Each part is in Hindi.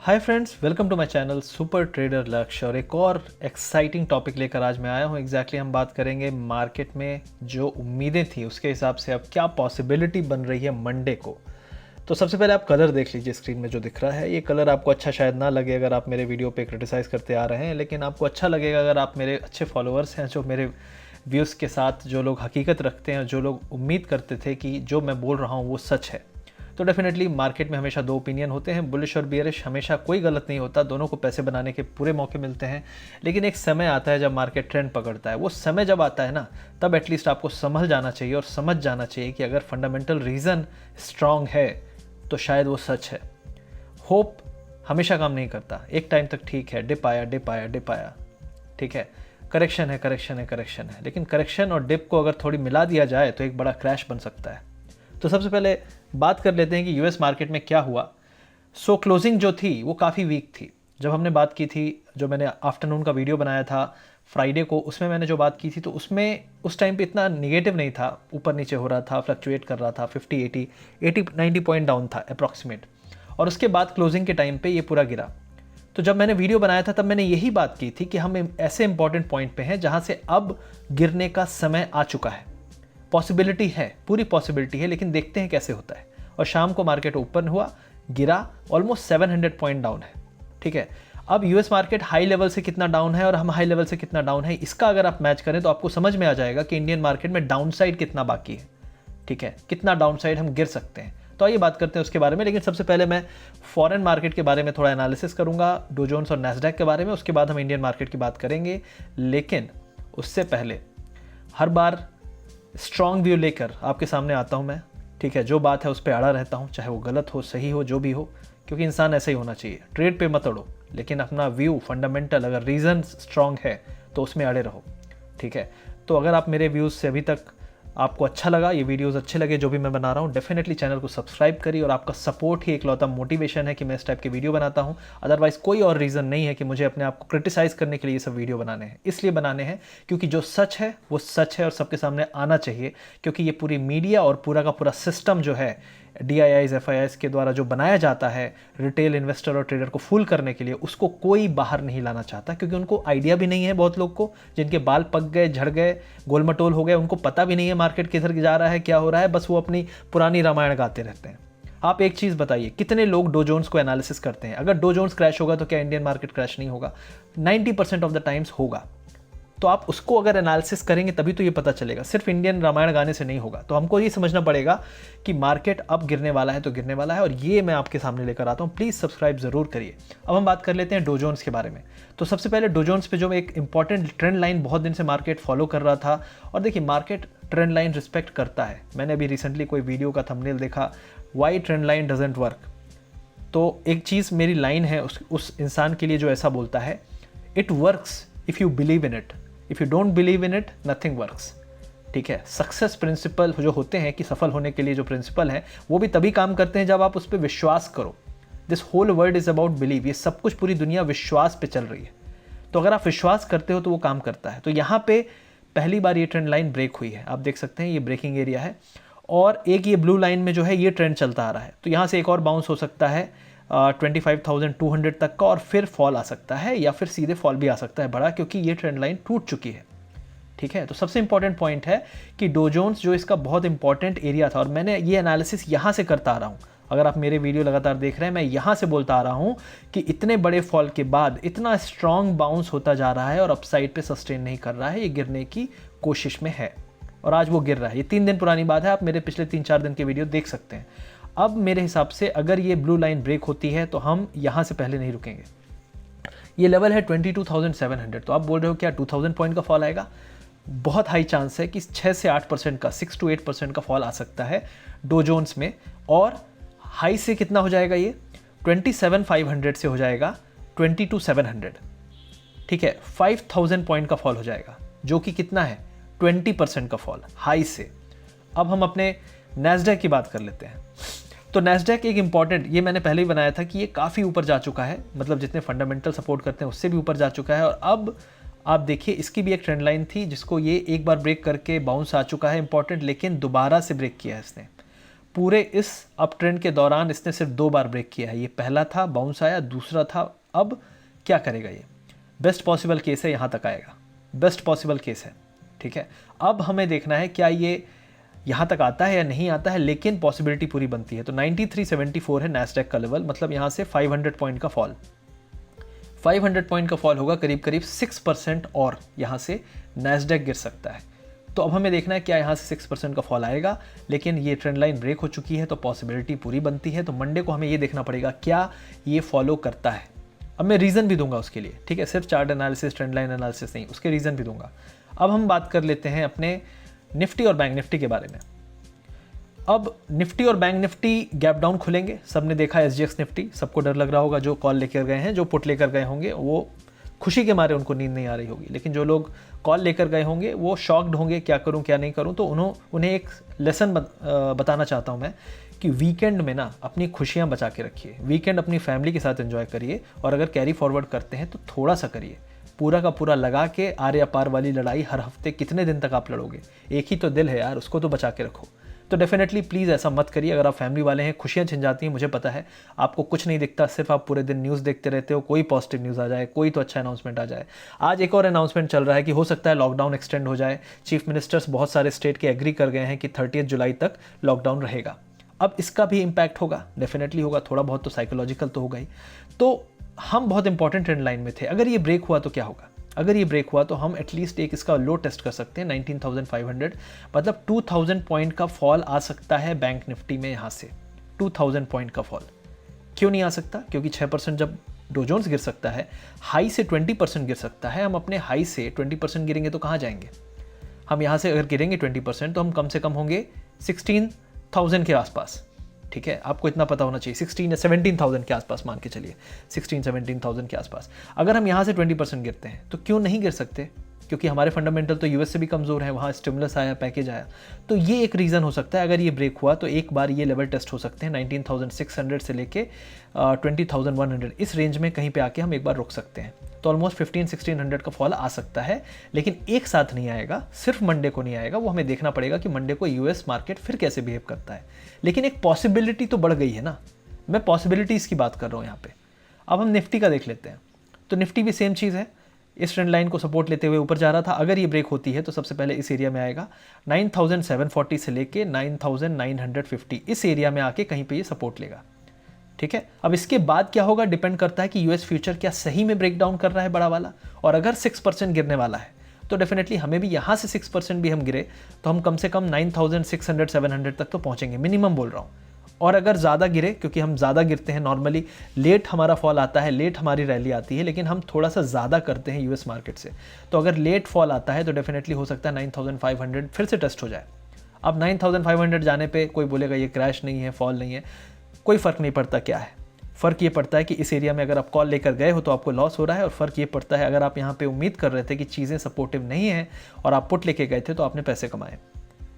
Hi friends, welcome to my channel super trader Lakshya. और एक और एक्साइटिंग टॉपिक लेकर आज मैं आया हूँ। हम बात करेंगे मार्केट में जो उम्मीदें थी उसके हिसाब से अब क्या पॉसिबिलिटी बन रही है मंडे को। तो सबसे पहले आप कलर देख लीजिए स्क्रीन में जो दिख रहा है। ये कलर आपको अच्छा शायद ना लगे अगर आप मेरे वीडियो पे क्रिटिसाइज़ करते आ रहे हैं, लेकिन आपको अच्छा लगेगा अगर आप मेरे अच्छे फॉलोअर्स हैं, जो मेरे व्यूज़ के साथ जो लोग हकीकत रखते हैं, जो लोग उम्मीद करते थे कि जो मैं बोल रहा हूँ वो सच है। तो डेफिनेटली मार्केट में हमेशा दो ओपिनियन होते हैं, बुलिश और बियरिश। हमेशा कोई गलत नहीं होता, दोनों को पैसे बनाने के पूरे मौके मिलते हैं। लेकिन एक समय आता है जब मार्केट ट्रेंड पकड़ता है। वो समय जब आता है ना, तब एटलीस्ट आपको संभल जाना चाहिए और समझ जाना चाहिए कि अगर फंडामेंटल रीज़न स्ट्रांग है तो शायद वो सच है। होप हमेशा काम नहीं करता। एक टाइम तक ठीक है, डिप आया डिप आया डिप आया, ठीक है, करेक्शन है करेक्शन है करेक्शन है, लेकिन करेक्शन और डिप को अगर थोड़ी मिला दिया जाए तो एक बड़ा क्रैश बन सकता है। तो सबसे पहले बात कर लेते हैं कि यूएस मार्केट में क्या हुआ। क्लोजिंग जो थी वो काफ़ी वीक थी। जब हमने बात की थी, जो मैंने आफ्टरनून का वीडियो बनाया था फ्राइडे को, उसमें मैंने जो बात की थी तो उसमें उस टाइम पे इतना निगेटिव नहीं था, ऊपर नीचे हो रहा था, फ्लक्चुएट कर रहा था, 50 80 90 पॉइंट डाउन था अप्रॉक्सीमेट। और उसके बाद क्लोजिंग के टाइम पे ये पूरा गिरा। तो जब मैंने वीडियो बनाया था तब मैंने यही बात की थी कि हम ऐसे इंपॉर्टेंट पॉइंट पे हैं जहां से अब गिरने का समय आ चुका है। पॉसिबिलिटी है, पूरी पॉसिबिलिटी है, लेकिन देखते हैं कैसे होता है। और शाम को मार्केट ओपन हुआ, गिरा, ऑलमोस्ट 700 पॉइंट डाउन है, ठीक है। अब यूएस मार्केट हाई लेवल से कितना डाउन है और हम हाई लेवल से कितना डाउन है, इसका अगर आप मैच करें तो आपको समझ में आ जाएगा कि इंडियन मार्केट में डाउन साइड कितना बाकी है, ठीक है, कितना डाउन साइड हम गिर सकते हैं। तो आइए बात करते हैं उसके बारे में। लेकिन सबसे पहले मैं फॉरेन मार्केट के बारे में थोड़ा एनालिसिस करूंगा, डो जोन्स और नैस्डैक के बारे में। उसके बाद हम इंडियन मार्केट की बात करेंगे। लेकिन उससे पहले हर बार स्ट्रॉन्ग व्यू लेकर आपके सामने आता हूं मैं, ठीक है। जो बात है उस पर अड़ा रहता हूं, चाहे वो गलत हो सही हो जो भी हो, क्योंकि इंसान ऐसे ही होना चाहिए। ट्रेड पे मत अड़ो, लेकिन अपना व्यू फंडामेंटल अगर रीज़न स्ट्रॉन्ग है तो उसमें अड़े रहो, ठीक है। तो अगर आप मेरे व्यूज़ से अभी तक आपको अच्छा लगा, ये वीडियोस अच्छे लगे जो भी मैं बना रहा हूँ, डेफिनेटली चैनल को सब्सक्राइब करिए। और आपका सपोर्ट ही एकलौता मोटिवेशन है कि मैं इस टाइप के वीडियो बनाता हूँ। अदरवाइज़ कोई और रीज़न नहीं है कि मुझे अपने आप को क्रिटिसाइज़ करने के लिए ये सब वीडियो बनाने हैं। इसलिए बनाने हैं क्योंकि जो सच है वो सच है और सबके सामने आना चाहिए। क्योंकि ये पूरी मीडिया और पूरा का पूरा सिस्टम जो है DIIs FIIs के द्वारा जो बनाया जाता है रिटेल इन्वेस्टर और ट्रेडर को फूल करने के लिए, उसको कोई बाहर नहीं लाना चाहता। क्योंकि उनको आइडिया भी नहीं है, बहुत लोग को जिनके बाल पक गए, झड़ गए, गोलमटोल हो गए, उनको पता भी नहीं है मार्केट किधर जा रहा है, क्या हो रहा है। बस वो अपनी पुरानी रामायण गाते रहते हैं। आप एक चीज़ बताइए, कितने लोग डो जोन्स को एनालिसिस करते हैं? अगर डो जोन्स क्रैश होगा तो क्या इंडियन मार्केट क्रैश नहीं होगा? 90% ऑफ द टाइम्स होगा। तो आप उसको अगर एनालिसिस करेंगे तभी तो ये पता चलेगा। सिर्फ इंडियन रामायण गाने से नहीं होगा। तो हमको ये समझना पड़ेगा कि मार्केट अब गिरने वाला है तो गिरने वाला है, और ये मैं आपके सामने लेकर आता हूँ। प्लीज़ सब्सक्राइब ज़रूर करिए। अब हम बात कर लेते हैं डो जोन्स के बारे में। तो सबसे पहले डो जोन्स पे जो एक इंपॉर्टेंट ट्रेंड लाइन बहुत दिन से मार्केट फॉलो कर रहा था, और देखिए मार्केट ट्रेंड लाइन रिस्पेक्ट करता है। मैंने अभी रिसेंटली कोई वीडियो का थंबनेल देखा, why trend line doesn't work. तो एक चीज़ मेरी लाइन है उस इंसान के लिए जो ऐसा बोलता है, it works if you believe in it, if you don't believe in it nothing works, ठीक है। सक्सेस प्रिंसिपल जो होते हैं, कि सफल होने के लिए जो प्रिंसिपल हैं, वो भी तभी काम करते हैं जब आप उस पर विश्वास करो। This whole world is about believe. ये सब कुछ, पूरी दुनिया विश्वास पे चल रही है। तो अगर आप विश्वास करते हो तो वो काम करता है। तो यहाँ पे पहली बार ये ट्रेंड लाइन ब्रेक हुई है। आप देख सकते हैं ये ब्रेकिंग एरिया है, और एक ये ब्लू लाइन में जो है ये ट्रेंड चलता आ रहा है। तो यहाँ से एक और बाउंस हो सकता है 25,200 तक का, और फिर फॉल आ सकता है, या फिर सीधे फॉल भी आ सकता है बड़ा, क्योंकि ये ट्रेंड लाइन टूट चुकी है, ठीक है। तो सबसे इंपॉर्टेंट पॉइंट है कि डो जोन्स जो इसका बहुत इंपॉर्टेंट एरिया था, और मैंने ये एनालिसिस यहाँ से करता आ रहा हूँ। अगर आप मेरे वीडियो लगातार देख रहे हैं, मैं यहाँ से बोलता आ रहा हूँ कि इतने बड़े फॉल के बाद इतना स्ट्रॉन्ग बाउंस होता जा रहा है और अपसाइड पे सस्टेन नहीं कर रहा है, ये गिरने की कोशिश में है, और आज वो गिर रहा है। ये 3 दिन पुरानी बात है, आप मेरे पिछले 3-4 दिन के वीडियो देख सकते हैं। अब मेरे हिसाब से अगर ये ब्लू लाइन ब्रेक होती है तो हम यहाँ से पहले नहीं रुकेंगे। ये लेवल है 22,700। तो आप बोल रहे हो क्या 2000 पॉइंट का फॉल आएगा? बहुत हाई चांस है कि 6 से 8% का, 6 to 8% का फॉल आ सकता है डो जोन्स में। और हाई से कितना हो जाएगा ये? 27,500 से हो जाएगा 22,700, ठीक है। 5,000 पॉइंट का फॉल हो जाएगा, जो कि कितना है? 20% का फॉल हाई से। अब हम अपने नैस्डैक की बात कर लेते हैं। तो नैस्डैक एक इंपॉर्टेंट, ये मैंने पहले ही बनाया था कि ये काफ़ी ऊपर जा चुका है, मतलब जितने फंडामेंटल सपोर्ट करते हैं उससे भी ऊपर जा चुका है। और अब आप देखिए इसकी भी एक ट्रेंड लाइन थी जिसको ये एक बार ब्रेक करके बाउंस आ चुका है इंपॉर्टेंट, लेकिन दोबारा से ब्रेक किया है इसने। पूरे इस अप ट्रेंड के दौरान इसने सिर्फ 2 बार ब्रेक किया है। ये पहला था, बाउंस आया, दूसरा था, अब क्या करेगा ये? बेस्ट पॉसिबल केस है यहाँ तक आएगा, बेस्ट पॉसिबल केस है, ठीक है। अब हमें देखना है क्या ये यहाँ तक आता है या नहीं आता है, लेकिन पॉसिबिलिटी पूरी बनती है। तो 9374 है नैस्डैक का लेवल, मतलब यहाँ से 500 पॉइंट का फॉल, 500 पॉइंट का फॉल होगा, करीब करीब 6% और यहाँ से नैस्डैक गिर सकता है। तो अब हमें देखना है क्या यहाँ से 6% का फॉल आएगा, लेकिन ये ट्रेंड लाइन ब्रेक हो चुकी है तो पॉसिबिलिटी पूरी बनती है। तो मंडे को हमें ये देखना पड़ेगा क्या ये फॉलो करता है। अब मैं रीज़न भी दूंगा उसके लिए, ठीक है, सिर्फ chart analysis, trend line analysis नहीं, उसके रीज़न भी दूंगा। अब हम बात कर लेते हैं अपने निफ्टी और बैंक निफ्टी के बारे में। अब निफ्टी और बैंक निफ्टी गैप डाउन खुलेंगे, सबने देखा एसजीएक्स निफ्टी, सबको डर लग रहा होगा, जो कॉल लेकर गए हैं, जो पुट लेकर गए होंगे वो खुशी के मारे उनको नींद नहीं आ रही होगी, लेकिन जो लोग कॉल लेकर गए होंगे वो शॉक्ड होंगे, क्या करूं क्या नहीं करूं। तो उन्हें एक लेसन बताना चाहता हूं मैं कि वीकेंड में ना अपनी खुशियां बचा के रखिए, वीकेंड अपनी फैमिली के साथ एंजॉय करिए, और अगर कैरी फॉरवर्ड करते हैं तो थोड़ा सा करिए, पूरा का पूरा लगा के आर या पार वाली लड़ाई हर हफ्ते कितने दिन तक आप लड़ोगे? एक ही तो दिल है यार, उसको तो बचा के रखो। तो डेफिनेटली प्लीज़ ऐसा मत करिए। अगर आप फैमिली वाले हैं, खुशियाँ छिन जाती हैं, मुझे पता है, आपको कुछ नहीं दिखता, सिर्फ आप पूरे दिन न्यूज़ देखते रहते हो, कोई पॉजिटिव न्यूज़ आ जाए, कोई तो अच्छा अनाउंसमेंट आ जाए। आज एक और अनाउंसमेंट चल रहा है कि हो सकता है लॉकडाउन एक्सटेंड हो जाए। चीफ मिनिस्टर्स बहुत सारे स्टेट के एग्री कर गए हैं कि 30 जुलाई तक लॉकडाउन रहेगा। अब इसका भी इम्पैक्ट होगा, डेफिनेटली होगा, थोड़ा बहुत तो साइकोलॉजिकल तो होगा ही। तो हम बहुत इंपॉर्टेंट ट्रेंड लाइन में थे, अगर ये ब्रेक हुआ तो क्या होगा? अगर ये ब्रेक हुआ तो हम एटलीस्ट एक इसका लो टेस्ट कर सकते हैं 19,500, मतलब 2,000 पॉइंट का फॉल आ सकता है बैंक निफ्टी में। यहाँ से 2,000 पॉइंट का फॉल क्यों नहीं आ सकता? क्योंकि 6% जब डो जोन्स गिर सकता है, हाई से 20% गिर सकता है। हम अपने हाई से 20% गिरेंगे तो कहाँ जाएंगे? हम यहाँ से अगर गिरेंगे 20% तो हम कम से कम होंगे 16,000 के आसपास, ठीक है। आपको इतना पता होना चाहिए, 16 या 17,000 के आसपास मान के चलिए, 16-17,000 के आसपास। अगर हम यहाँ से 20% गिरते हैं तो क्यों नहीं गिर सकते? क्योंकि हमारे फंडामेंटल तो यूएस से भी कमज़ोर है, वहाँ स्टिमुलस आया, पैकेज आया। तो ये एक रीज़न हो सकता है। अगर ये ब्रेक हुआ तो एक बार ये लेवल टेस्ट हो सकते हैं 19,600 से लेके 20,100, इस रेंज में कहीं पे आके हम एक बार रुक सकते हैं। तो ऑलमोस्ट 1500-1600 का फॉल आ सकता है, लेकिन एक साथ नहीं आएगा, सिर्फ मंडे को नहीं आएगा। वो हमें देखना पड़ेगा कि मंडे को यूएस मार्केट फिर कैसे बिहेव करता है। लेकिन एक पॉसिबिलिटी तो बढ़ गई है ना, मैं पॉसिबिलिटीज़ की बात कर रहा हूँ यहाँ पे। अब हम निफ्टी का देख लेते हैं। तो निफ्टी भी सेम चीज़ है, इस ट्रेंड लाइन को सपोर्ट लेते हुए ऊपर जा रहा था। अगर ये ब्रेक होती है तो सबसे पहले इस एरिया में आएगा 9,740 से लेके 9,950, इस एरिया में आके कहीं पे ये सपोर्ट लेगा, ठीक है। अब इसके बाद क्या होगा डिपेंड करता है कि यूएस फ्यूचर क्या सही में ब्रेक डाउन कर रहा है बड़ा वाला, और अगर 6% गिरने वाला है तो डेफिनेटली हमें भी यहाँ से 6% भी हम गिरे तो हम कम से कम 9,600-700 तक तो पहुँचेंगे, मिनिमम बोल रहा हूँ। और अगर ज़्यादा गिरे, क्योंकि हम ज़्यादा गिरते हैं नॉर्मली, लेट हमारा फॉल आता है, लेट हमारी रैली आती है, लेकिन हम थोड़ा सा ज़्यादा करते हैं यूएस मार्केट से। तो अगर लेट फॉल आता है तो डेफिनेटली हो सकता है 9,500 फिर से टेस्ट हो जाए। अब 9,500 जाने पे कोई बोलेगा ये क्रैश नहीं है, फॉल नहीं है, कोई फ़र्क नहीं पड़ता। क्या है फ़र्क? ये पड़ता है कि इस एरिया में अगर आप कॉल लेकर गए हो तो आपको लॉस हो रहा है, और फ़र्क ये पड़ता है अगर आप यहाँ पे उम्मीद कर रहे थे कि चीज़ें सपोर्टिव नहीं है और आप पुट लेके गए थे तो आपने पैसे कमाए।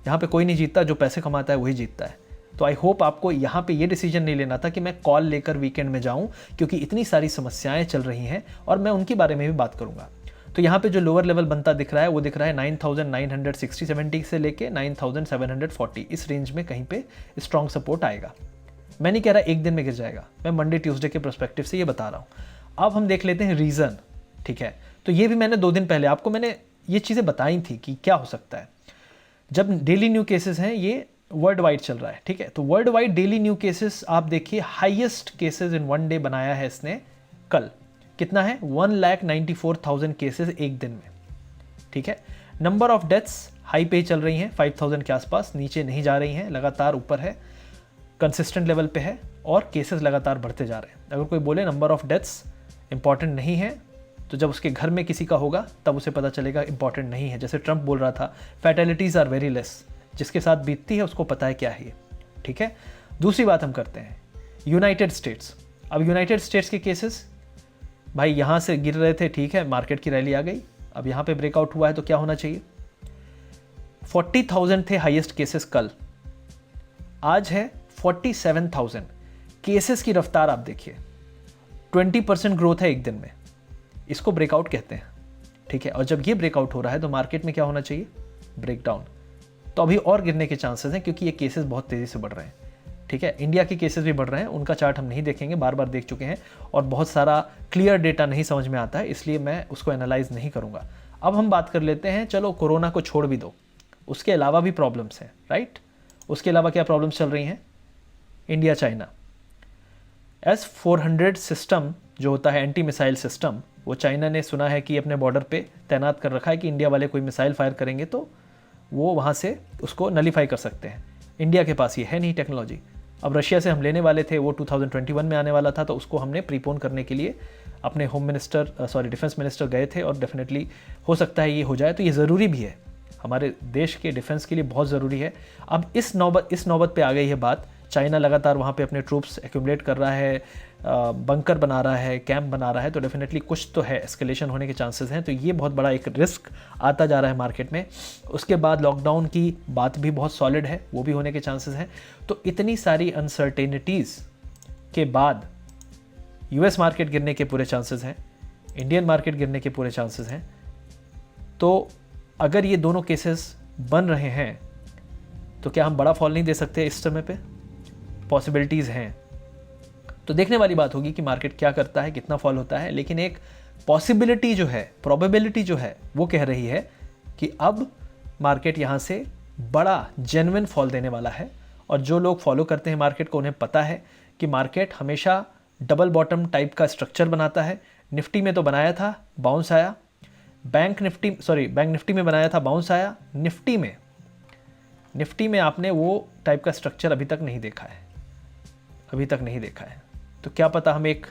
यहाँ पे कोई नहीं जीतता, जो पैसे कमाता है वही जीतता है। तो आई होप आपको यहाँ पे ये डिसीजन नहीं लेना था कि मैं कॉल लेकर वीकेंड में जाऊँ, क्योंकि इतनी सारी समस्याएं चल रही हैं और मैं उनके बारे में भी बात करूँगा। तो यहाँ पे जो लोअर लेवल बनता दिख रहा है वो दिख रहा है 9,960-70 से लेके 9,740, इस रेंज में कहीं पे स्ट्रॉन्ग सपोर्ट आएगा। मैं नहीं कह रहा एक दिन में गिर जाएगा, मैं मंडे ट्यूसडे के पर्सपेक्टिव से ये बता रहा हूँ। अब हम देख लेते हैं रीज़न, ठीक है। तो ये भी मैंने 2 दिन पहले आपको मैंने ये चीज़ें बताई थी कि क्या हो सकता है। जब डेली न्यू केसेस हैं, ये वर्ल्ड वाइड चल रहा है, ठीक है। तो world wide daily new cases आप देखिए, highest cases in one day बनाया है इसने कल। कितना है? 1,94,000 केसेस एक दिन में, ठीक है। नंबर ऑफ डेथ्स हाई पे चल रही हैं, 5,000 के आसपास, नीचे नहीं जा रही हैं, लगातार ऊपर है, कंसिस्टेंट लेवल पे है, और केसेस लगातार बढ़ते जा रहे हैं। अगर कोई बोले नंबर ऑफ डेथ्स इंपॉर्टेंट नहीं है, तो जब उसके घर में किसी का होगा तब उसे पता चलेगा इंपॉर्टेंट नहीं है। जैसे ट्रंप बोल रहा था फैटेलिटीज़ आर वेरी लेस, जिसके साथ बीतती है उसको पता है क्या है ये, ठीक है। दूसरी बात हम करते हैं यूनाइटेड स्टेट्स। अब यूनाइटेड स्टेट्स के केसेस भाई यहाँ से गिर रहे थे, ठीक है, मार्केट की रैली आ गई, अब यहाँ पे ब्रेकआउट हुआ है तो क्या होना चाहिए? 40,000 थे हाईएस्ट केसेस कल, आज है 47,000। केसेस की रफ्तार आप देखिए, 20% ग्रोथ है एक दिन में, इसको ब्रेकआउट कहते हैं, ठीक है। और जब ये ब्रेकआउट हो रहा है तो मार्केट में क्या होना चाहिए? ब्रेकडाउन। तो अभी और गिरने के चांसेस हैं, क्योंकि ये केसेस बहुत तेज़ी से बढ़ रहे हैं। ठीक है, इंडिया के केसेस भी बढ़ रहे हैं, उनका चार्ट हम नहीं देखेंगे, बार बार देख चुके हैं और बहुत सारा क्लियर डेटा नहीं समझ में आता है, इसलिए मैं उसको एनालाइज नहीं करूँगा। अब हम बात कर लेते हैं, चलो कोरोना को छोड़ भी दो, उसके अलावा भी प्रॉब्लम्स हैं, राइट। उसके अलावा क्या प्रॉब्लम्स चल रही हैं? इंडिया चाइना S-400 सिस्टम जो होता है एंटी मिसाइल सिस्टम, वो चाइना ने सुना है कि अपने बॉर्डर पे तैनात कर रखा है कि इंडिया वाले कोई मिसाइल फायर करेंगे तो वो वहाँ से उसको नलीफाई कर सकते हैं। इंडिया के पास ये है नहीं टेक्नोलॉजी। अब रशिया से हम लेने वाले थे, वो 2021 में आने वाला था, तो उसको हमने प्रीपोन करने के लिए अपने डिफेंस मिनिस्टर गए थे और डेफिनेटली हो सकता है ये हो जाए, तो ये ज़रूरी भी है, हमारे देश के डिफेंस के लिए बहुत ज़रूरी है। अब इस नौबत पे आ गई है बात, चाइना लगातार वहाँ पे अपने ट्रूप्स एक्यूमुलेट कर रहा है, बंकर बना रहा है, कैंप बना रहा है, तो डेफिनेटली कुछ तो है, एस्केलेशन होने के चांसेस हैं, तो ये बहुत बड़ा एक रिस्क आता जा रहा है मार्केट में। उसके बाद लॉकडाउन की बात भी बहुत सॉलिड है, वो भी होने के चांसेस हैं। तो इतनी सारी अनसर्टेनिटीज़ के बाद US मार्केट गिरने के पूरे चांसेस हैं, इंडियन मार्केट गिरने के पूरे चांसेस हैं। तो अगर ये दोनों केसेस बन रहे हैं तो क्या हम बड़ा फॉल नहीं दे सकते इस समय पे? पॉसिबिलिटीज़ हैं। तो देखने वाली बात होगी कि मार्केट क्या करता है, कितना फॉल होता है, लेकिन एक पॉसिबिलिटी जो है, प्रोबेबिलिटी जो है, वो कह रही है कि अब मार्केट यहाँ से बड़ा जेन्युइन फॉल देने वाला है। और जो लोग फॉलो करते हैं मार्केट को, उन्हें पता है कि मार्केट हमेशा डबल बॉटम टाइप का स्ट्रक्चर बनाता है। निफ्टी में तो बनाया था, बाउंस आया। बैंक निफ्टी में बनाया था, बाउंस आया। निफ्टी में आपने वो टाइप का स्ट्रक्चर अभी तक नहीं देखा है, तो क्या पता हम एक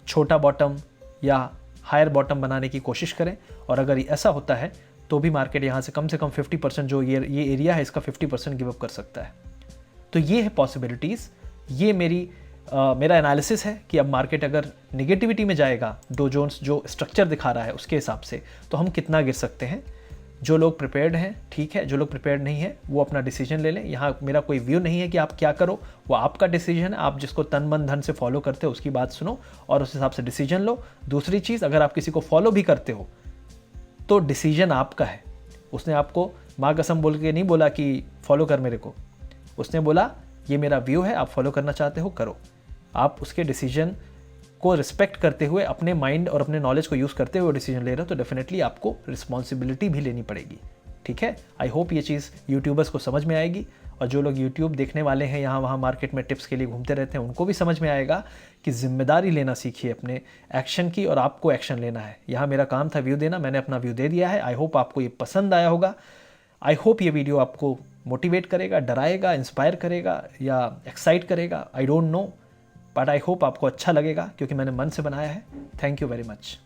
छोटा बॉटम या हायर बॉटम बनाने की कोशिश करें, और अगर ऐसा होता है तो भी मार्केट यहाँ से कम 50% जो ये एरिया है इसका 50% गिव अप कर सकता है। तो ये है पॉसिबिलिटीज़, ये मेरा एनालिसिस है कि अब मार्केट अगर निगेटिविटी में जाएगा, डो जोन्स जो स्ट्रक्चर दिखा रहा है उसके हिसाब से, तो हम कितना गिर सकते हैं। जो लोग प्रिपेयर्ड हैं ठीक है, जो लोग प्रिपेयर्ड नहीं है वो अपना डिसीजन ले लें। यहाँ मेरा कोई व्यू नहीं है कि आप क्या करो, वो आपका डिसीजन है। आप जिसको तन मन धन से फॉलो करते हो उसकी बात सुनो और उस हिसाब से डिसीजन लो। दूसरी चीज़, अगर आप किसी को फॉलो भी करते हो तो डिसीजन आपका है। उसने आपको माँ कसम बोल के नहीं बोला कि फॉलो कर मेरे को, उसने बोला ये मेरा व्यू है, आप फॉलो करना चाहते हो करो। आप उसके डिसीजन को रिस्पेक्ट करते हुए, अपने माइंड और अपने नॉलेज को यूज़ करते हुए डिसीजन ले रहे हो, तो डेफिनेटली आपको रिस्पॉन्सिबिलिटी भी लेनी पड़ेगी। ठीक है, आई होप ये चीज़ यूट्यूबर्स को समझ में आएगी, और जो लोग यूट्यूब देखने वाले हैं, यहाँ वहाँ मार्केट में टिप्स के लिए घूमते रहते हैं, उनको भी समझ में आएगा कि जिम्मेदारी लेना सीखिए अपने एक्शन की, और आपको एक्शन लेना है। यहाँ मेरा काम था व्यू देना, मैंने अपना व्यू दे दिया है। आई होप आपको ये पसंद आया होगा। आई होप ये वीडियो आपको मोटिवेट करेगा, डराएगा, इंस्पायर करेगा या एक्साइट करेगा, I don't know, but I hope आपको अच्छा लगेगा क्योंकि मैंने मन से बनाया है। Thank you very much.